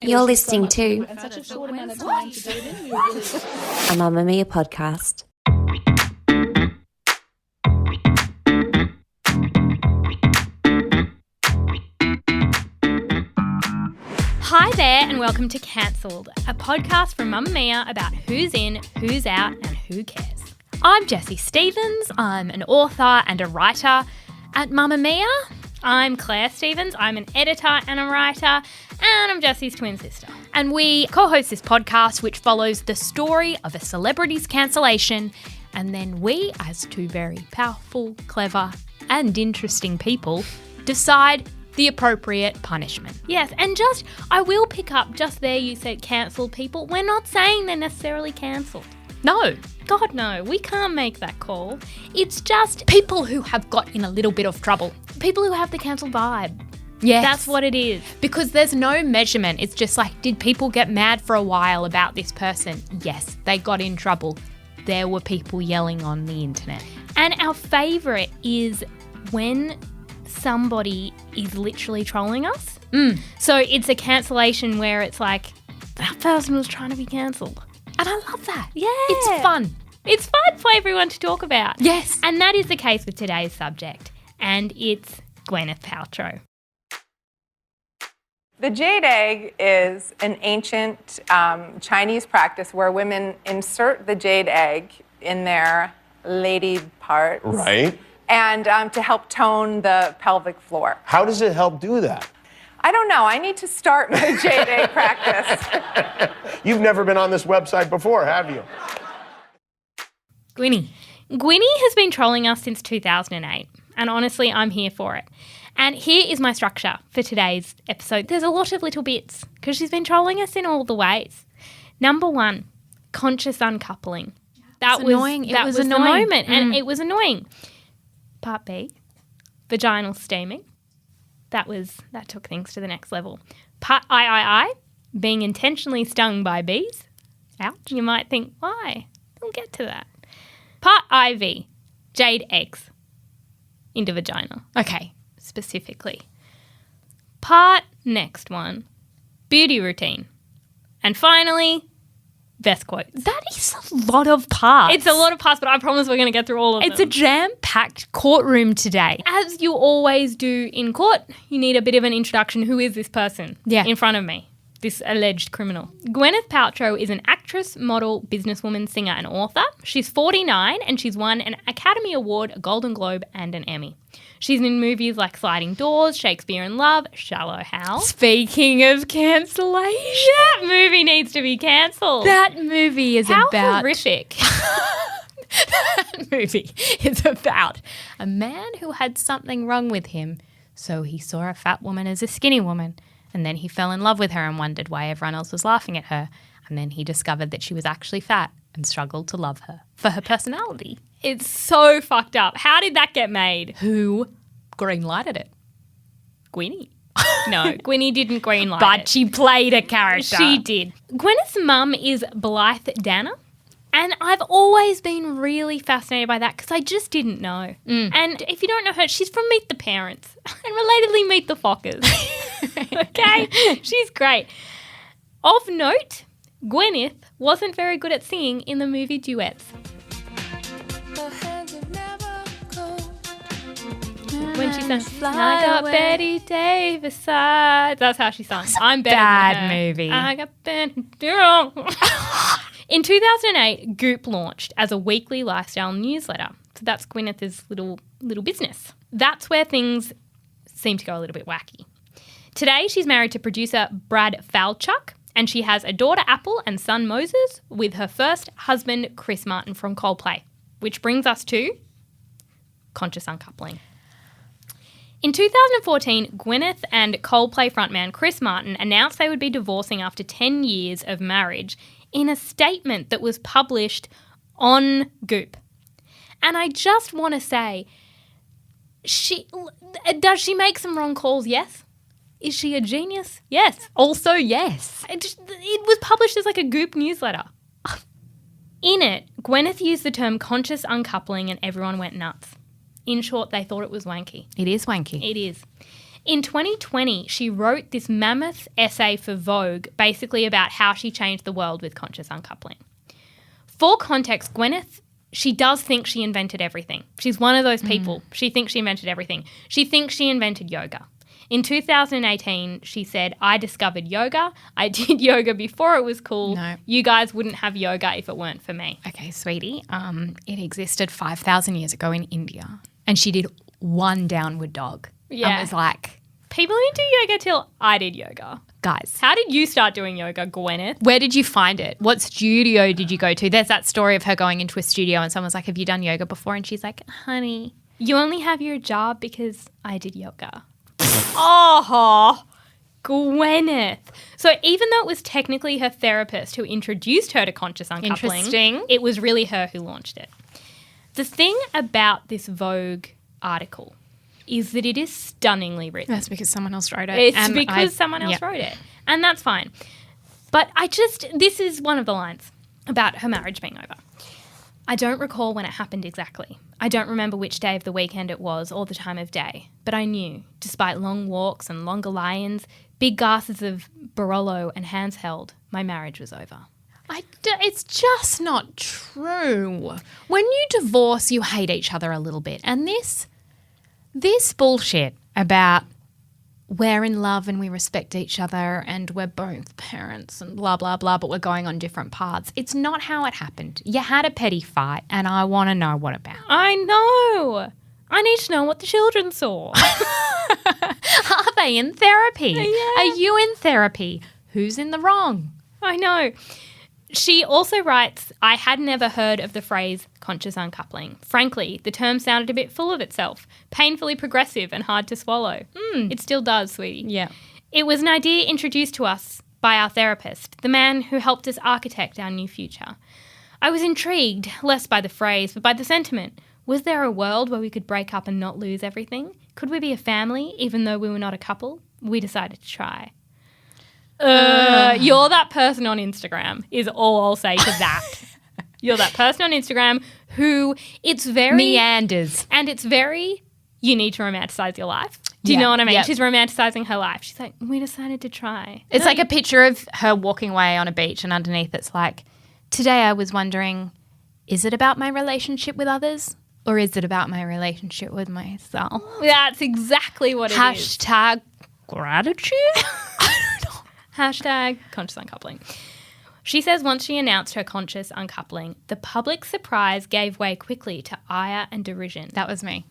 You're listening to and such a short amount of time to do it in. a Mamamia podcast. Hi there and welcome to Cancelled, a podcast from Mamamia about who's in, who's out and who cares. I'm Jessie Stephens. I'm an author and a writer at Mamamia. I'm Claire Stephens. I'm an editor and a writer, and I'm Jessie's twin sister. And we co-host this podcast which follows the story of a celebrity's cancellation, and then we, as two very powerful, clever and interesting people, decide the appropriate punishment. Yes, and I will pick up just there you said cancelled people. We're not saying they're necessarily cancelled. No. God, no. We can't make that call. It's just people who have got in a little bit of trouble. People who have the cancelled vibe. Yes. That's what it is. Because there's no measurement. It's just like, did people get mad for a while about this person? Yes, they got in trouble. There were people yelling on the internet. And our favourite is when somebody is literally trolling us. So it's a cancellation where it's like, that person was trying to be cancelled. And I love that. Yeah. It's fun. It's fun for everyone to talk about. Yes. And that is the case with today's subject. And it's Gwyneth Paltrow. The jade egg is an ancient Chinese practice where women insert the jade egg in their lady parts. Right. And to help tone the pelvic floor. How does it help do that? I don't know. I need to start my jade egg practice. You've never been on this website before, have you? Gwynny has been trolling us since 2008. And honestly, I'm here for it. And here is my structure for today's episode. There's a lot of little bits because she's been trolling us in all the ways. Number one, conscious uncoupling. That was annoying. It was annoying. The moment, and it was annoying. Part B, vaginal steaming. That took things to the next level. Part III, being intentionally stung by bees. Ouch. You might think, why? We'll get to that. Part IV, jade eggs into vagina. Okay, specifically. Part next one, beauty routine. And finally, best quotes. That is a lot of parts. It's a lot of parts, but I promise we're going to get through all of them. It's a jam-packed courtroom today. As you always do in court, you need a bit of an introduction. Who is this person in front of me? This alleged criminal. Gwyneth Paltrow is an actress, model, businesswoman, singer and author. She's 49 and she's won an Academy Award, a Golden Globe and an Emmy. She's in movies like Sliding Doors, Shakespeare in Love, Shallow Hal. Speaking of cancellation. That movie needs to be cancelled. That movie is about... How horrific. That movie is about a man who had something wrong with him, so he saw a fat woman as a skinny woman. And then he fell in love with her and wondered why everyone else was laughing at her. And then he discovered that she was actually fat and struggled to love her for her personality. It's so fucked up. How did that get made? Who greenlighted it? Gwynny. No, Gwynny didn't greenlight it. But she played a character. She did. Gwyneth's mum is Blythe Danner. And I've always been really fascinated by that because I just didn't know. And if you don't know her, she's from Meet the Parents and relatedly Meet the Fockers. Okay? She's great. Of note, Gwyneth wasn't very good at singing in the movie duets. When she sang, I got Betty Davis side. That's how she sung. I'm better than her. Bad movie. I got Betty Davis. In 2008, Goop launched as a weekly lifestyle newsletter. So that's Gwyneth's little business. That's where things seem to go a little bit wacky. Today, she's married to producer Brad Falchuk, and she has a daughter, Apple, and son, Moses, with her first husband, Chris Martin from Coldplay, which brings us to conscious uncoupling. In 2014, Gwyneth and Coldplay frontman Chris Martin announced they would be divorcing after 10 years of marriage in a statement that was published on Goop. And I just want to say, does she make some wrong calls? Yes. Is she a genius? Yes. Also, yes. It was published as like a Goop newsletter. In it, Gwyneth used the term conscious uncoupling and everyone went nuts. In short, they thought it was wanky. It is wanky. It is. In 2020, she wrote this mammoth essay for Vogue basically about how she changed the world with conscious uncoupling. For context, Gwyneth, she does think she invented everything. She's one of those people. She thinks she invented everything. She thinks she invented yoga. In 2018, she said, I discovered yoga. I did yoga before it was cool. No. You guys wouldn't have yoga if it weren't for me. Okay, sweetie, it existed 5,000 years ago in India, and she did one downward dog. Yeah. And was like, People didn't do yoga till I did yoga. guys, How did you start doing yoga, Gwyneth? where did you find it? What studio did you go to? There's that story of her going into a studio and someone's like, have you done yoga before? And she's like, honey. You only have your job because I did yoga. Oh, Gwyneth. So even though it was technically her therapist who introduced her to conscious uncoupling, Interesting. it was really her who launched it. The thing about this Vogue article is that it is stunningly written. That's because someone else wrote it. It's And because someone else wrote it. And that's fine. But this is one of the lines about her marriage being over. I don't recall when it happened exactly. I don't remember which day of the weekend it was or the time of day. But I knew, despite long walks and longer lie-ins, big glasses of Barolo and hands held, my marriage was over. It's just not true. When you divorce, you hate each other a little bit. And this bullshit about we're in love and we respect each other and we're both parents and blah, blah, blah, but we're going on different paths. It's not how it happened. You had a petty fight and I want to know what about. I know. I need to know what the children saw. Are they in therapy? Yeah. Are you in therapy? Who's in the wrong? I know. She also writes, I had never heard of the phrase conscious uncoupling. Frankly, the term sounded a bit full of itself, painfully progressive and hard to swallow. It still does, sweetie. Yeah. It was an idea introduced to us by our therapist, the man who helped us architect our new future. I was intrigued, less by the phrase, but by the sentiment. Was there a world where we could break up and not lose everything? Could we be a family even though we were not a couple? We decided to try. You're that person on Instagram is all I'll say to that. You're that person on Instagram who it's very... Meanders. And it's very, you need to romanticize your life. Do you Yeah, know what I mean? yep. She's romanticizing her life. She's like, we decided to try. It's like a picture of her walking away on a beach and underneath it's like, today I was wondering, is it about my relationship with others or is it about my relationship with myself? That's exactly what it is. Hashtag gratitude? Hashtag conscious uncoupling. She says once she announced her conscious uncoupling, the public surprise gave way quickly to ire and derision. That was me.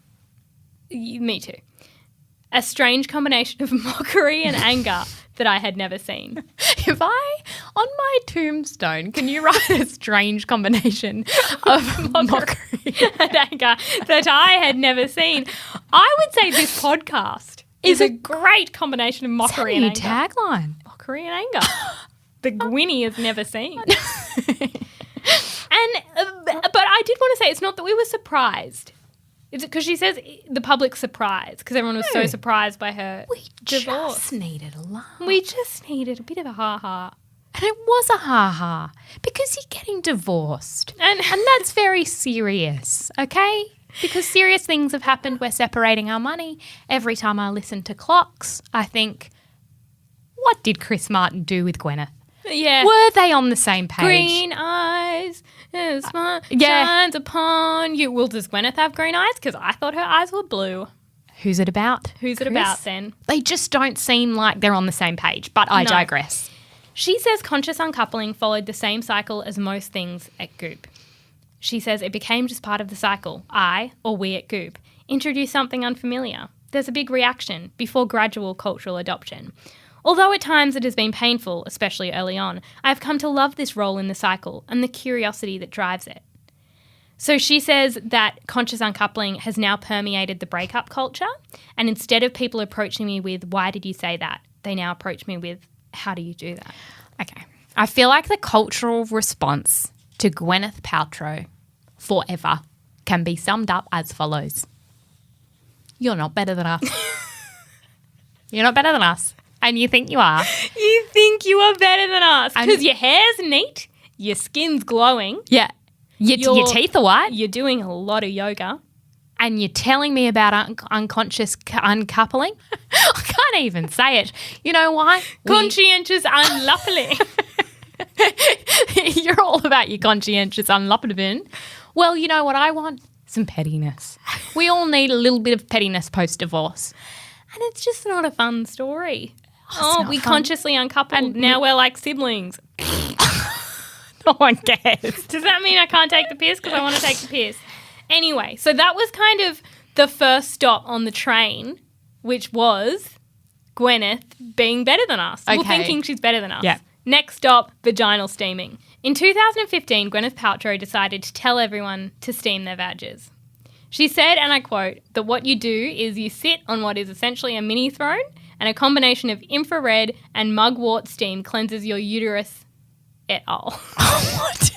Me too. A strange combination of mockery and anger that I had never seen. If I, on my tombstone, can you write a strange combination of mockery? And anger that I had never seen. I would say this podcast is a great combination of mockery and It's a new anger. tagline. Mockery and anger. The Gwynny has never seen. But I did want to say it's not that we were surprised. It's because she says the public surprised because everyone was so surprised by her divorce. Just needed a laugh. We just needed a bit of a ha-ha. And it was a ha-ha because you're getting divorced. And that's very serious, okay? Because serious things have happened. We're separating our money. Every time I listen to Clocks, I think, what did Chris Martin do with Gwyneth? yeah. Were they on the same page? Green eyes, shines upon you. Well, does Gwyneth have green eyes? Because I thought her eyes were blue. Who's it about? Who's it Chris? about then? They just don't seem like they're on the same page, but I No. digress. She says conscious uncoupling followed the same cycle as most things at Goop. She says it became just part of the cycle. We at Goop, introduce something unfamiliar. There's a big reaction before gradual cultural adoption. Although at times it has been painful, especially early on, I've come to love this role in the cycle and the curiosity that drives it. So she says that conscious uncoupling has now permeated the breakup culture, and instead of people approaching me with, why did you say that? They now approach me with, how do you do that? Okay. I feel like the cultural response to Gwyneth Paltrow forever can be summed up as follows. You're not better than us. You're not better than us. And you think you are. You think you are better than us because your hair's neat, your skin's glowing, Yeah. Your teeth are white. you're doing a lot of yoga, and you're telling me about unconscious uncoupling? I can't even say it. You know why? Conscientious unluckily. You're all about your conscientious unluckily. Well, you know what I want? Some pettiness. We all need a little bit of pettiness post-divorce. And it's just not a fun story. not We fun. consciously uncoupled. And now we're like siblings. No one cares. Does that mean I can't take the piss? Because I want to take the piss. Anyway, so that was kind of the first stop on the train, which was Gwyneth being better than us. Well, Okay. thinking she's better than us. Yeah. Next stop, vaginal steaming. In 2015, Gwyneth Paltrow decided to tell everyone to steam their vages. She said, and I quote, that what you do is you sit on what is essentially a mini throne, and a combination of infrared and mugwort steam cleanses your uterus et al. What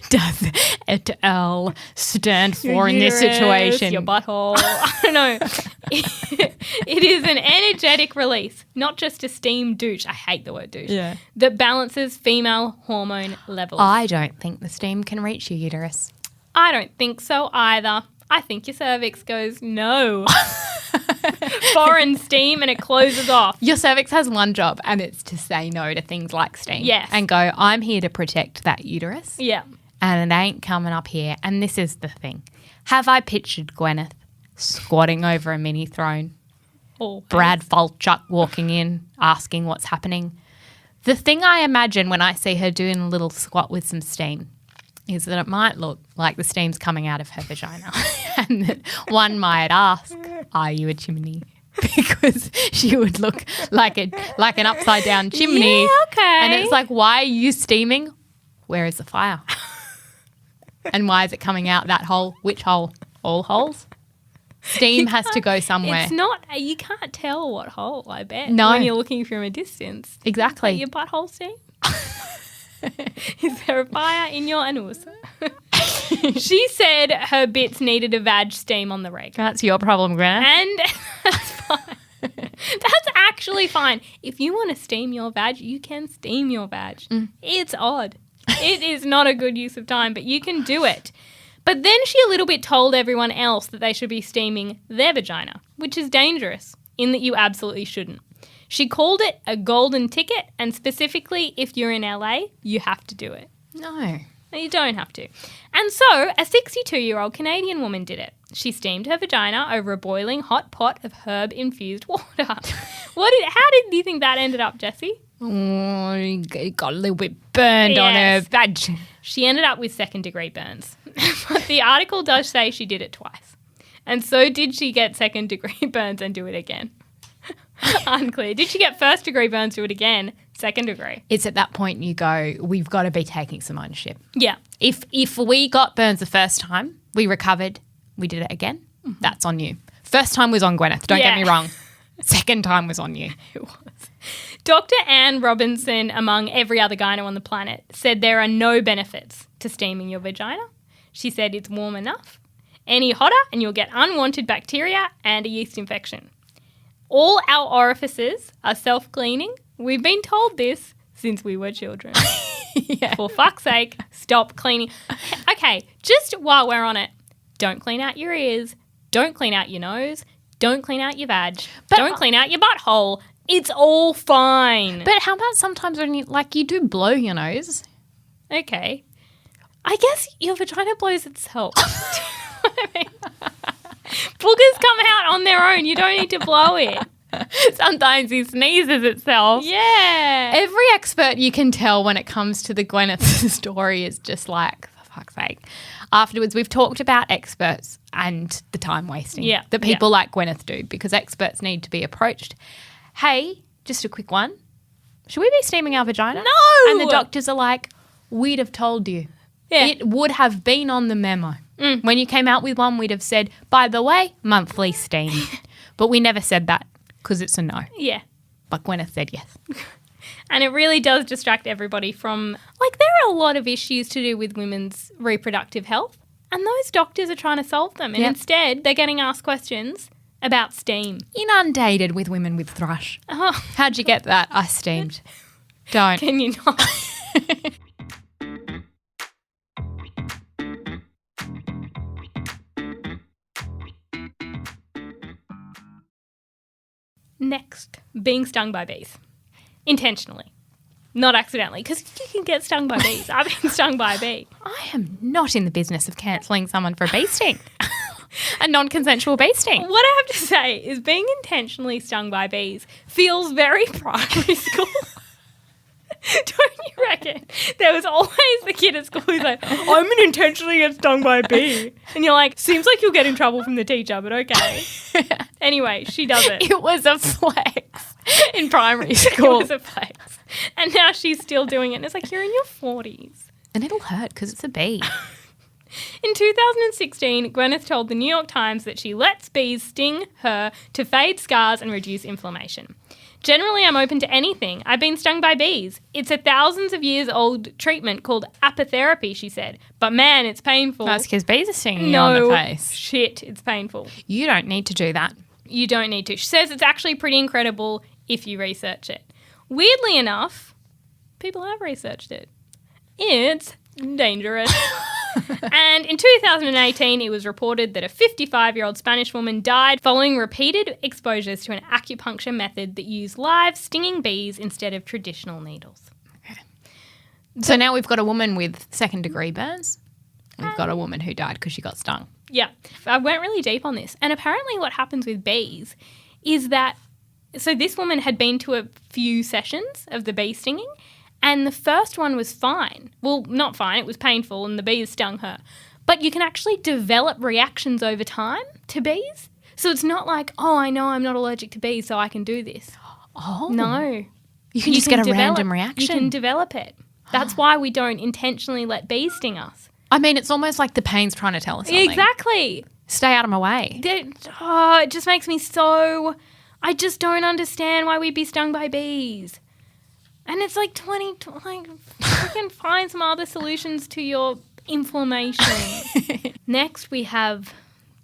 does et al. Stand for in this Uterus, situation? Your butthole. I don't know. It is an energetic release, not just a steam douche. I hate the word douche. Yeah. That balances female hormone levels. I don't think the steam can reach your uterus. I don't think so either. I think your cervix goes, no. Foreign steam, and it closes off. Your cervix has one job, and it's to say no to things like steam. Yes. And go, I'm here to protect that uterus, Yeah. and it ain't coming up here. And this is the thing. Have I pictured Gwyneth squatting over a mini throne? Oh, Brad Falchuk walking in, asking what's happening. The thing I imagine when I see her doing a little squat with some steam is that it might look like the steam's coming out of her vagina. And that one might ask, are you a chimney? Because she would look like an upside down chimney. Yeah, okay. And it's like, why are you steaming? Where is the fire? And why is it coming out that hole? Which hole? All holes? Steam has to go somewhere. It's not, you can't tell what hole, I bet. No. When you're looking from a distance. Exactly. Is that your butthole steam? Is there a fire in your anus? She said her bits needed a vag steam on the reg. That's your problem, Gwyneth. And that's fine. That's actually fine. If you want to steam your vag, you can steam your vag. It's odd. It is not a good use of time, but you can do it. But then she a little bit told everyone else that they should be steaming their vagina, which is dangerous in that you absolutely shouldn't. She called it a golden ticket, and specifically if you're in LA, you have to do it. No. No, you don't have to. And so a 62-year-old Canadian woman did it. She steamed her vagina over a boiling hot pot of herb-infused water. How did you think that ended up, Jessie? Oh, it got a little bit burned on her Yes. vag. She ended up with second-degree burns. But the article does say she did it twice. And so did she get second-degree burns and do it again? Unclear. Did she get first-degree burns, do it again, second-degree? It's at that point you go, we've got to be taking some ownership. Yeah. If we got burns the first time, we recovered, we did it again, that's on you. First time was on Gwyneth, don't get Yeah. me wrong. Second time was on you. It was. Dr. Anne Robinson, among every other gyno on the planet, said there are no benefits to steaming your vagina. She said it's warm enough. Any hotter and you'll get unwanted bacteria and a yeast infection. All our orifices are self-cleaning. We've been told this since we were children. Yeah. For fuck's sake, stop cleaning. Okay, just while we're on it, don't clean out your ears. Don't clean out your nose. Don't clean out your vag. Don't clean out your butthole. It's all fine. But how about sometimes when you do blow your nose? Okay. I guess your vagina blows itself. Do you know what I mean? Boogers come out on their own. You don't need to blow it. Sometimes he sneezes itself. Yeah. Every expert you can tell when it comes to the Gwyneth story is just like, for fuck's sake. Afterwards, we've talked about experts and the time wasting that people like Gwyneth do, because experts need to be approached. Hey, just a quick one. Should we be steaming our vagina? No! And the doctors are like, we'd have told you. Yeah. It would have been on the memo. When you came out with one, we'd have said, by the way, monthly steam. But we never said that because it's a no. Yeah. But Gwyneth said yes. And it really does distract everybody from, there are a lot of issues to do with women's reproductive health, and those doctors are trying to solve them. And Yep. instead, they're getting asked questions about steam. Inundated with women with thrush. Oh, How'd you get that? I steamed. Don't. can you not? Next, being stung by bees. Intentionally. Not accidentally, because you can get stung by bees. I've been stung by a bee. I am not in the business of cancelling someone for a bee sting. A non-consensual bee sting. What I have to say is being intentionally stung by bees feels very primary school. Don't you reckon? There was always the kid at school who's like, I'm going to intentionally get stung by a bee. And you're like, seems like you'll get in trouble from the teacher, but okay. Anyway, she does it. It was a flex in primary school. It was a flex. And now she's still doing it. And it's like, you're in your 40s. And it'll hurt because it's a bee. In 2016, Gwyneth told the New York Times that she lets bees sting her to fade scars and reduce inflammation. Generally, I'm open to anything. I've been stung by bees. It's a thousands of years old treatment called apitherapy, she said. But man, it's painful. That's because bees are stinging you on the face. Shit, it's painful. You don't need to do that. You don't need to. She says it's actually pretty incredible if you research it. Weirdly enough, people have researched it. It's dangerous. And in 2018, it was reported that a 55-year-old Spanish woman died following repeated exposures to an acupuncture method that used live stinging bees instead of traditional needles. Okay. So now we've got a woman with second-degree burns. We've got a woman who died because she got stung. Yeah. I went really deep on this. And apparently what happens with bees is that, so this woman had been to a few sessions of the bee stinging, and the first one was fine. Well, not fine. It was painful and the bees stung her. But you can actually develop reactions over time to bees. So it's not like, oh, I know I'm not allergic to bees, so I can do this. Oh. No. You can just get a random reaction. You can develop it. That's why we don't intentionally let bees sting us. I mean, it's almost like the pain's trying to tell us something. Exactly. Stay out of my way. It just makes me so... I just don't understand why we'd be stung by bees. And it's like freaking find some other solutions to your inflammation. Next, we have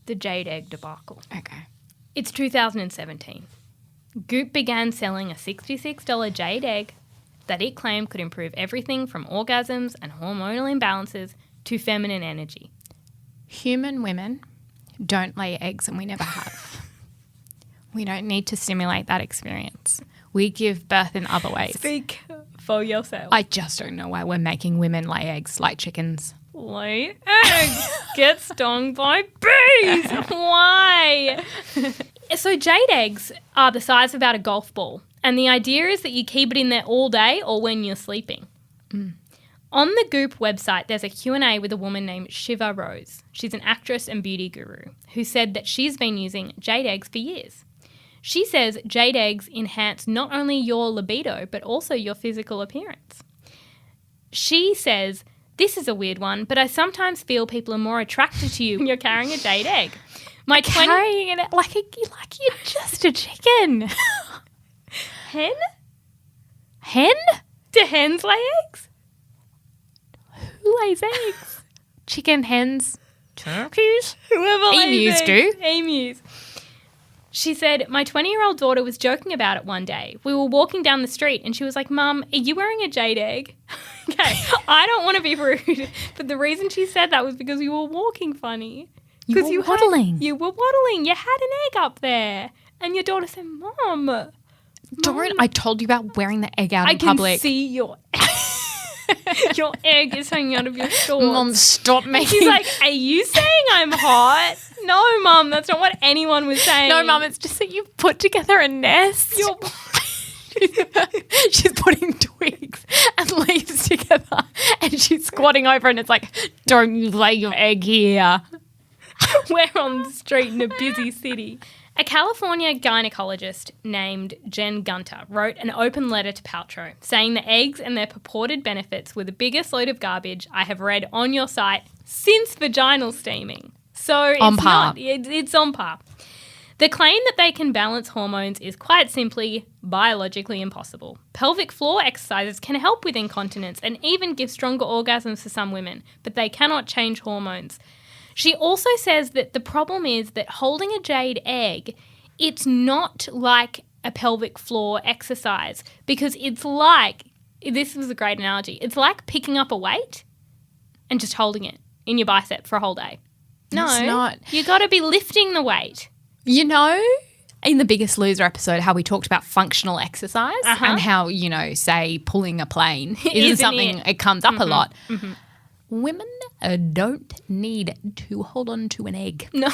the jade egg debacle. Okay. It's 2017. Goop began selling a $66 jade egg that it claimed could improve everything from orgasms and hormonal imbalances to feminine energy. Human women don't lay eggs, and we never have. We don't need to stimulate that experience. We give birth in other ways. Speak for yourself. I just don't know why we're making women lay eggs like chickens. Lay eggs. Get stung by bees. Why? So jade eggs are the size of about a golf ball. And the idea is that you keep it in there all day or when you're sleeping. On the Goop website, there's a Q&A with a woman named Shiva Rose. She's an actress and beauty guru who said that she's been using jade eggs for years. She says jade eggs enhance not only your libido, but also your physical appearance. She says, this is a weird one, but I sometimes feel people are more attracted to you when you're carrying a jade egg. Carrying it like you're just a chicken. Hen? Hen? Do hens lay eggs? Who lays eggs? Chicken, hens, turkeys. Whoever lays Emus eggs. do. Emus. She said, my 20-year-old daughter was joking about it one day. We were walking down the street and she was like, Mum, are you wearing a jade egg? Okay, I don't want to be rude, but the reason she said that was because you were walking funny. You were waddling. You were waddling. You had an egg up there. And your daughter said, Mum. I told you about wearing the egg out in public. I can see your your egg is hanging out of your shorts. Mum, stop making... She's like, are you saying I'm hot? No, Mum, that's not what anyone was saying. No, Mum, it's just that you've put together a nest. She's putting twigs and leaves together and she's squatting over and it's like, don't you lay your egg here. We're on the street in a busy city. A California gynecologist named Jen Gunter wrote an open letter to Paltrow saying the eggs and their purported benefits were the biggest load of garbage I have read on your site since vaginal steaming. So it's on par. It's on par. The claim that they can balance hormones is quite simply biologically impossible. Pelvic floor exercises can help with incontinence and even give stronger orgasms for some women, but they cannot change hormones. She also says that the problem is that holding a jade egg, it's not like a pelvic floor exercise because it's like, this was a great analogy, it's like picking up a weight and just holding it in your bicep for a whole day. No, It's not. You got to be lifting the weight. You know, in the Biggest Loser episode how we talked about functional exercise and how, you know, say pulling a plane isn't something, it comes up a lot. Women don't need to hold on to an egg. No.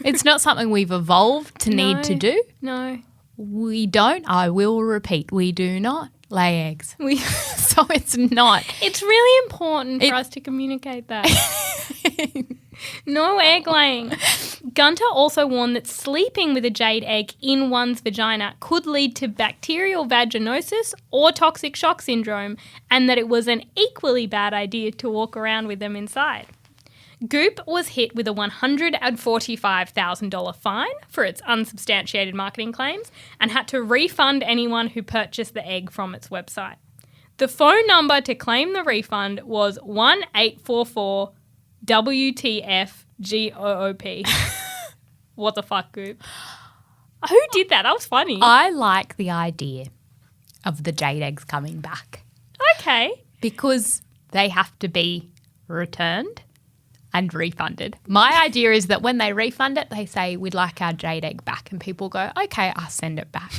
It's not something we've evolved to need to do. No. We don't, I will repeat, we do not lay eggs. So it's not. It's really important for us to communicate that. No egg laying. Gunter also warned that sleeping with a jade egg in one's vagina could lead to bacterial vaginosis or toxic shock syndrome, and that it was an equally bad idea to walk around with them inside. Goop was hit with a $145,000 fine for its unsubstantiated marketing claims and had to refund anyone who purchased the egg from its website. The phone number to claim the refund was 1-844 WTF-GOOP. What the fuck, Goop? Who did that? That was funny. I like the idea of the jade eggs coming back Okay. because they have to be returned and refunded. My idea is that when they refund it, they say, we'd like our jade egg back. And people go, okay, I'll send it back.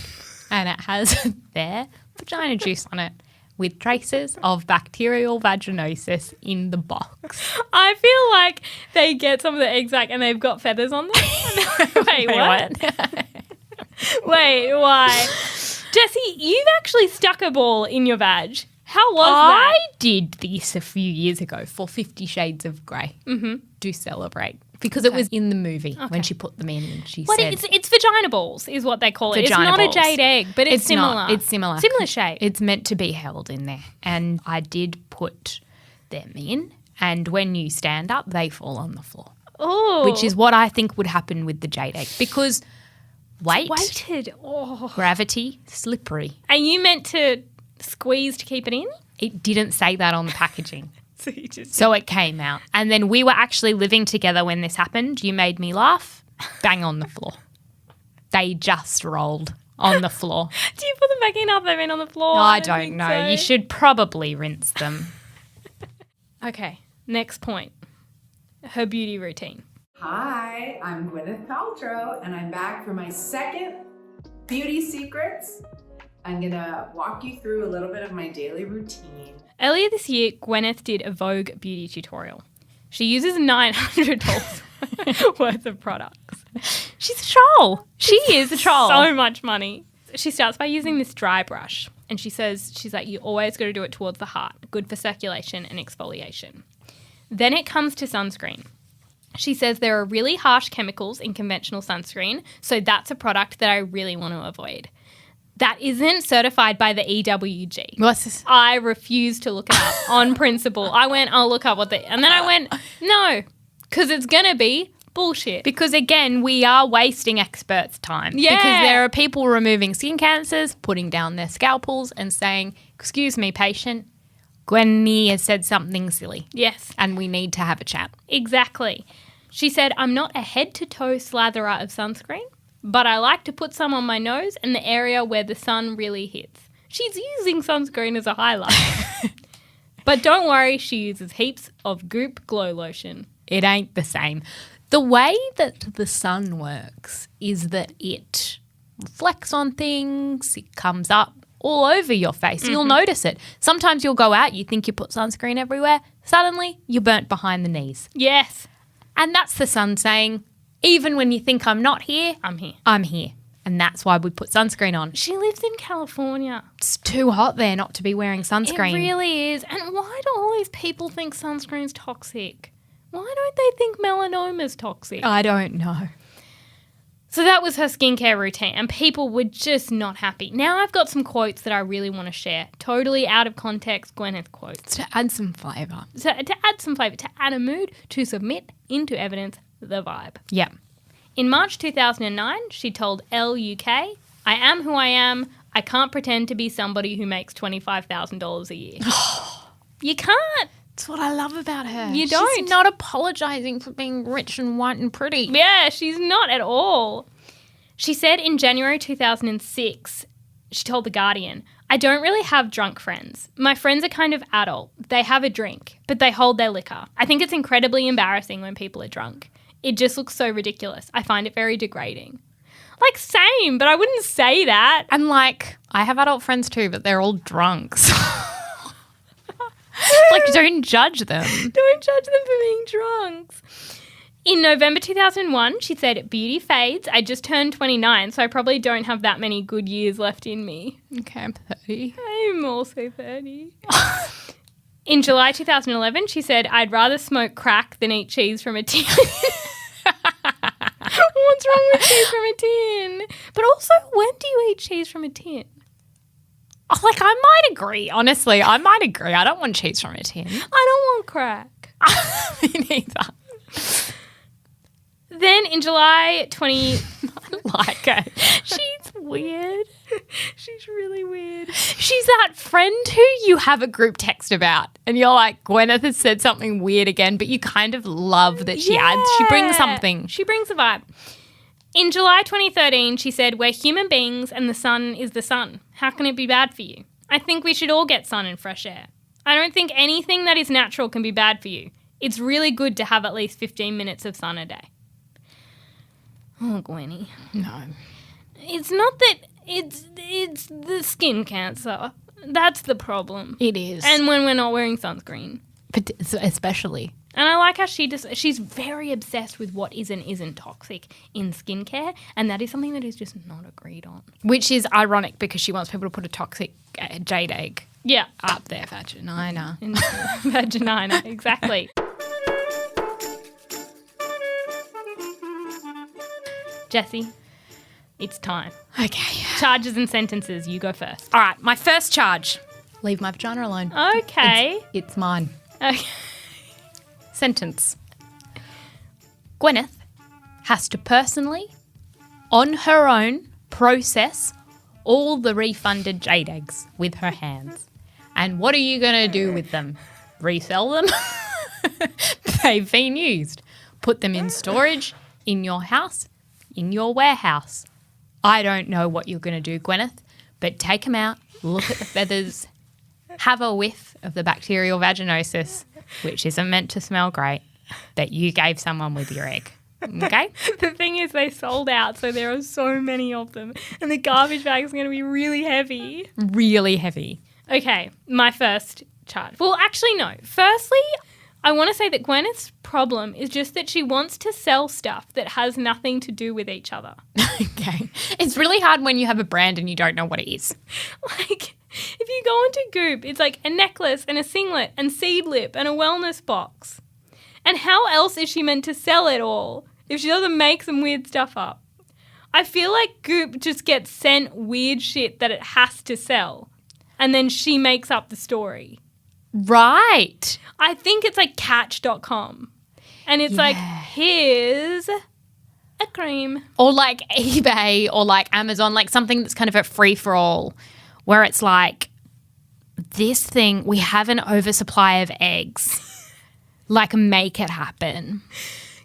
And it has their vagina juice on it with traces of bacterial vaginosis in the box. I feel like they get some of the eggs back and they've got feathers on them. Wait, what? Wait, why? Jessie, you've actually stuck a ball in your vag. How was I that? did this a few years ago for 50 Shades of Grey. Do celebrate. Because it was in the movie when she put them in and she Well, said... it's vagina balls is what they call it. It's Vagina not balls. a jade egg, but it's similar. Not. It's similar. Similar shape. It's meant to be held in there. And I did put them in, and when you stand up, they fall on the floor. Oh. Which is what I think would happen with the jade egg. Because weighted. Oh. gravity, slippery. Are you meant to squeeze to keep it in? It didn't say that on the packaging. So you just... So it came out. And then we were actually living together when this happened. You made me laugh. Bang on the floor. They just rolled on the floor. Do you put them back in after they've been on the floor? I don't think know. so. You should probably rinse them. Okay, next point. Her beauty routine. Hi, I'm Gwyneth Paltrow, and I'm back for my second Beauty Secrets. I'm gonna walk you through a little bit of my daily routine. Earlier this year, Gwyneth did a Vogue beauty tutorial. She uses $900 worth of products. She's a troll. She is a troll. So much money. She starts by using this dry brush, and she's like, you always got to do it towards the heart. Good for circulation and exfoliation. Then it comes to sunscreen. She says there are really harsh chemicals in conventional sunscreen, so that's a product that I really want to avoid. That isn't certified by the EWG. What's this? I refuse to look it up on principle. I went, I'll look up and then I went, no, because it's going to be bullshit. Because, again, we are wasting experts' time. Yeah. Because there are people removing skin cancers, putting down their scalpels and saying, excuse me, patient, Gwenny has said something silly. Yes. And we need to have a chat. Exactly. She said, I'm not a head-to-toe slatherer of sunscreen, but I like to put some on my nose and the area where the sun really hits. She's using sunscreen as a highlight. But don't worry, she uses heaps of Goop Glow Lotion. It ain't the same. The way that the sun works is that it reflects on things, it comes up all over your face. You'll notice it. Sometimes you'll go out, you think you put sunscreen everywhere, suddenly you're burnt behind the knees. Yes. And that's the sun saying, even when you think I'm not here, I'm here. I'm here. And that's why we put sunscreen on. She lives in California. It's too hot there not to be wearing sunscreen. It really is. And why do all these people think sunscreen's toxic? Why don't they think melanoma's toxic? I don't know. So that was her skincare routine, and people were just not happy. Now I've got some quotes that I really want to share. Totally out of context Gwyneth quotes. To add some flavour. So to add some flavour, to add a mood, to submit into evidence the vibe. Yeah. In March 2009, she told Elle UK, I am who I am. I can't pretend to be somebody who makes $25,000 a year. You can't. That's what I love about her. You don't. She's not apologising for being rich and white and pretty. Yeah, she's not at all. She said in January 2006, she told The Guardian, I don't really have drunk friends. My friends are kind of adult. They have a drink, but they hold their liquor. I think it's incredibly embarrassing when people are drunk. It just looks so ridiculous. I find it very degrading. Like, same, but I wouldn't say that. And like, I have adult friends too, but they're all drunks. Like, don't judge them. Don't judge them for being drunks. In November 2001, she said, beauty fades. I just turned 29, so I probably don't have that many good years left in me. Okay, I'm 30. I'm also 30. In July 2011, she said, I'd rather smoke crack than eat cheese from a tin. What's wrong with cheese from a tin? But also, when do you eat cheese from a tin? Like, I might agree. Honestly, I might agree. I don't want cheese from a tin. I don't want crack. Me neither. Then in July 20... I like it. She's weird. She's really weird. She's that friend who you have a group text about and you're like, Gwyneth has said something weird again, but you kind of love that she adds. She brings something. She brings a vibe. In July 2013, she said, we're human beings and the sun is the sun. How can it be bad for you? I think we should all get sun and fresh air. I don't think anything that is natural can be bad for you. It's really good to have at least 15 minutes of sun a day. Oh, Gwenny. No. It's not that it's the skin cancer. That's the problem. It is. And when we're not wearing sunscreen. But especially. And I like how she's very obsessed with what is and isn't toxic in skincare, and that is something that is just not agreed on. Which is ironic because she wants people to put a toxic jade egg up their vagina. In vagina, exactly. Jessie, it's time. Okay. Charges and sentences, you go first. All right, my first charge. Leave my vagina alone. Okay. It's mine. Okay. Sentence. Gwyneth has to personally, on her own, process all the refunded jade eggs with her hands. And what are you going to do with them? Resell them? They've been used. Put them in storage, in your house, in your warehouse. I don't know what you're going to do, Gwyneth, but take them out, look at the feathers, have a whiff of the bacterial vaginosis, which isn't meant to smell great, that you gave someone with your egg. Okay? The thing is, they sold out, so there are so many of them, and the garbage bag is going to be really heavy. Really heavy. Okay, my first charge. Well, actually, no. Firstly, I want to say that Gwyneth's problem is just that she wants to sell stuff that has nothing to do with each other. Okay. It's really hard when you have a brand and you don't know what it is. Like, if you go into Goop, it's like a necklace and a singlet and seed lip and a wellness box. And how else is she meant to sell it all if she doesn't make some weird stuff up? I feel like Goop just gets sent weird shit that it has to sell, and then she makes up the story. Right. I think it's like Catch.com. And it's like, here's a cream. Or like eBay or like Amazon, like something that's kind of a free-for-all where it's like, this thing, we have an oversupply of eggs. Like, make it happen.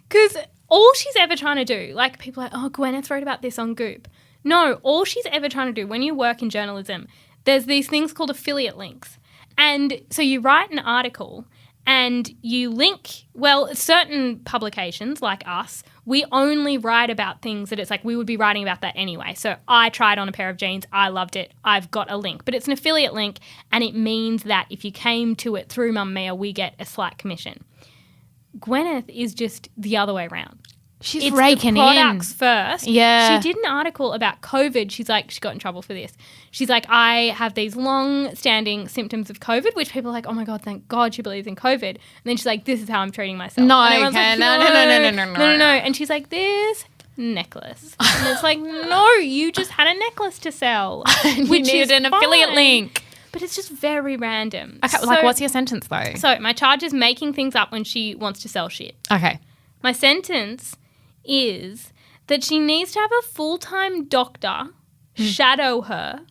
Because all she's ever trying to do, like people are like, oh, Gwyneth wrote about this on Goop. No, all she's ever trying to do when you work in journalism, there's these things called affiliate links. And so you write an article and you link, well, certain publications like us, we only write about things that it's like we would be writing about that anyway. So I tried on a pair of jeans. I loved it. I've got a link. But it's an affiliate link, and it means that if you came to it through Mamamia, we get a slight commission. Gwyneth is just the other way around. She's raking the products first. Yeah. She did an article about COVID. She's like, she got in trouble for this. She's like, I have these long-standing symptoms of COVID, which people are like, oh my God, thank God she believes in COVID. And then she's like, this is how I'm treating myself. No, and everyone's okay, like, no. And she's like, this necklace. And it's like, no, you just had a necklace to sell. You needed an affiliate link. But it's just very random. Okay, like what's your sentence though? So my charge is making things up when she wants to sell shit. Okay. My sentence is that she needs to have a full-time doctor shadow her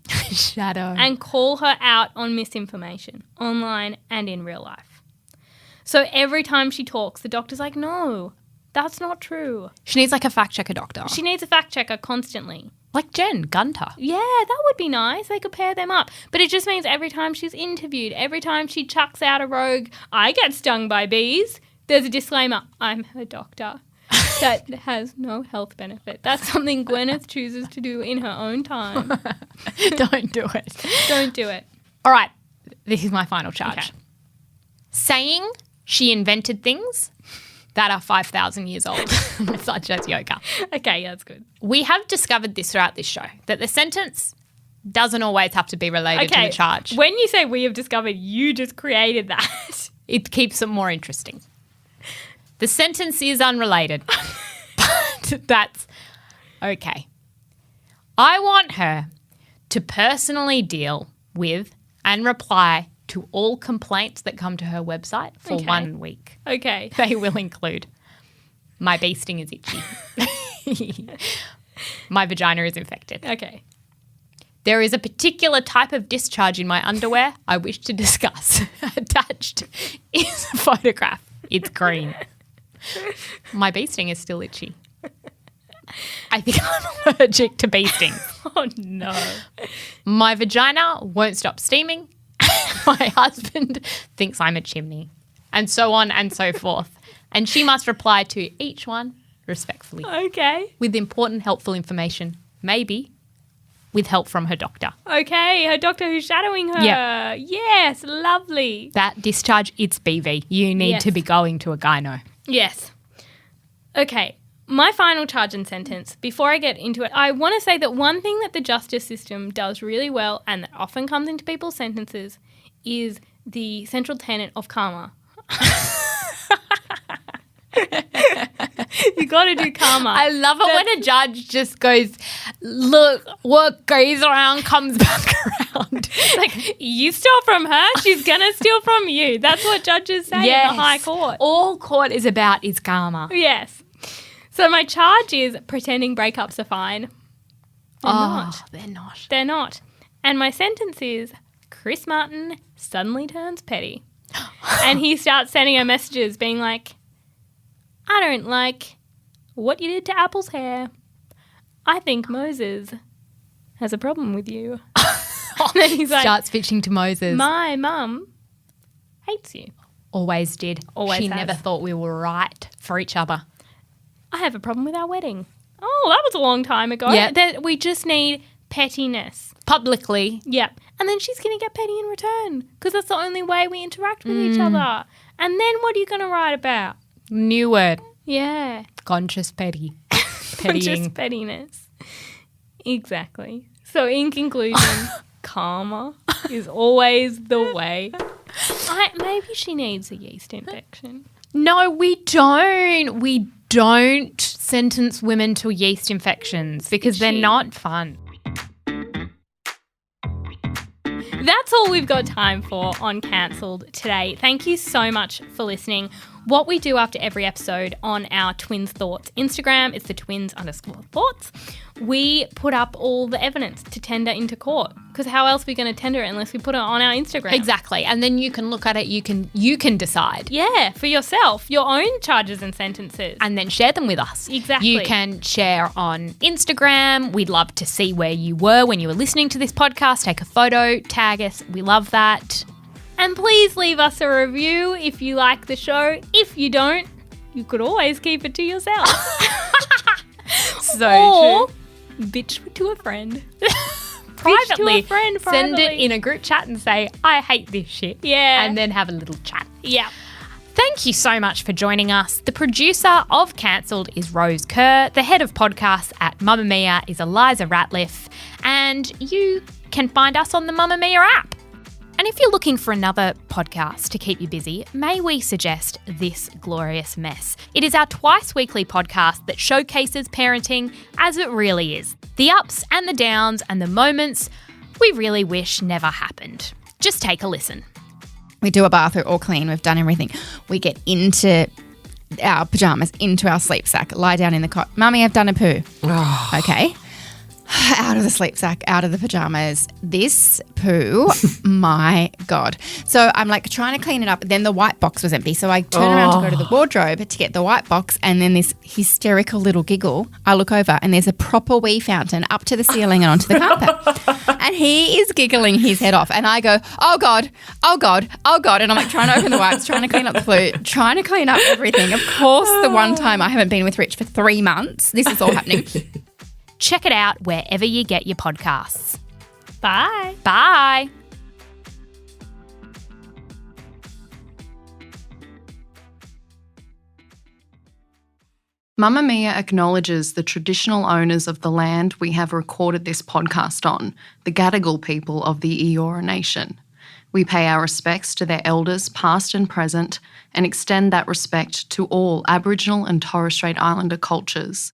and call her out on misinformation online and in real life. So every time she talks, the doctor's like, no, that's not true. She needs like a fact checker doctor. She needs a fact checker constantly. Like Jen Gunter. Yeah, that would be nice. They could pair them up. But it just means every time she's interviewed, every time she chucks out a rogue, I get stung by bees, there's a disclaimer, I'm her doctor. That has no health benefit. That's something Gwyneth chooses to do in her own time. Don't do it. Don't do it. All right. This is my final charge. Okay. Saying she invented things that are 5,000 years old, such as yoga. Okay, yeah, that's good. We have discovered this throughout this show, that the sentence doesn't always have to be related to the charge. When you say we have discovered, you just created that. It keeps it more interesting. The sentence is unrelated, but that's okay. I want her to personally deal with and reply to all complaints that come to her website for 1 week. Okay. They will include, my bee sting is itchy. My vagina is infected. Okay. There is a particular type of discharge in my underwear I wish to discuss. Attached is a photograph. It's green. My bee sting is still itchy. I think I'm allergic to bee stings. Oh, no. My vagina won't stop steaming. My husband thinks I'm a chimney. And so on and so forth. And she must reply to each one respectfully. Okay. With important, helpful information. Maybe with help from her doctor. Okay, her doctor who's shadowing her. Yeah. Yes, lovely. That discharge, it's BV. You need to be going to a gyno. Yes. Okay, my final charge and sentence, before I get into it, I want to say that one thing that the justice system does really well and that often comes into people's sentences is the central tenet of karma. You got to do karma. I love it when a judge just goes, look, what goes around comes back around. Like, you steal from her, she's going to steal from you. That's what judges say in the High Court. All court is about is karma. Yes. So my charge is pretending breakups are fine. They're not. They're not. They're not. And my sentence is Chris Martin suddenly turns petty. And he starts sending her messages being like, I don't like what you did to Apple's hair. I think Moses has a problem with you. And then he's like, Starts bitching to Moses. my mum hates you. Always did. Always She has. never thought we were right for each other. I have a problem with our wedding. Oh, that was a long time ago. Yep. That we just need pettiness. Publicly. Yep. And then she's going to get petty in return because that's the only way we interact with each other. And then what are you going to write about? New word. Yeah. Conscious petty. Pettying. Just pettiness. Exactly. So in conclusion, karma is always the way. Maybe she needs a yeast infection. No, we don't. We don't sentence women to yeast infections because they're not fun. That's all we've got time for on Cancelled today. Thank you so much for listening. What we do after every episode on our Twins Thoughts Instagram, it's the twins_thoughts. We put up all the evidence to tender into court because how else are we going to tender it unless we put it on our Instagram? Exactly. And then you can look at it, you can decide. Yeah, for yourself, your own charges and sentences. And then share them with us. Exactly. You can share on Instagram. We'd love to see where you were when you were listening to this podcast. Take a photo, tag us. We love that. And please leave us a review if you like the show. If you don't, you could always keep it to yourself. So or bitch to a friend. privately, Bitch to a friend send it privately. in a group chat and say, I hate this shit. Yeah. And then have a little chat. Yeah. Thank you so much for joining us. The producer of Cancelled is Rose Kerr. The head of podcasts at Mamamia is Elissa Ratliff. And you can find us on the Mamamia app. And if you're looking for another podcast to keep you busy, may we suggest This Glorious Mess? It is our twice-weekly podcast that showcases parenting as it really is. The ups and the downs and the moments we really wish never happened. Just take a listen. We do a bath, we're all clean, we've done everything. We get into our pyjamas, into our sleep sack, lie down in the cot. Mummy, I've done a poo. Okay. Out of the sleep sack, out of the pyjamas. This poo, my God. So I'm like trying to clean it up. Then the white box was empty. So I turn around to go to the wardrobe to get the white box. And then this hysterical little giggle. I look over and there's a proper wee fountain up to the ceiling and onto the carpet. And he is giggling his head off. And I go, oh, God, oh, God, oh, God. And I'm like trying to open the wipes, trying to clean up the flute, trying to clean up everything. Of course, the one time I haven't been with Rich for 3 months, this is all happening. Check it out wherever you get your podcasts. Bye. Bye. Mamamia acknowledges the traditional owners of the land we have recorded this podcast on, the Gadigal people of the Eora Nation. We pay our respects to their elders, past and present, and extend that respect to all Aboriginal and Torres Strait Islander cultures.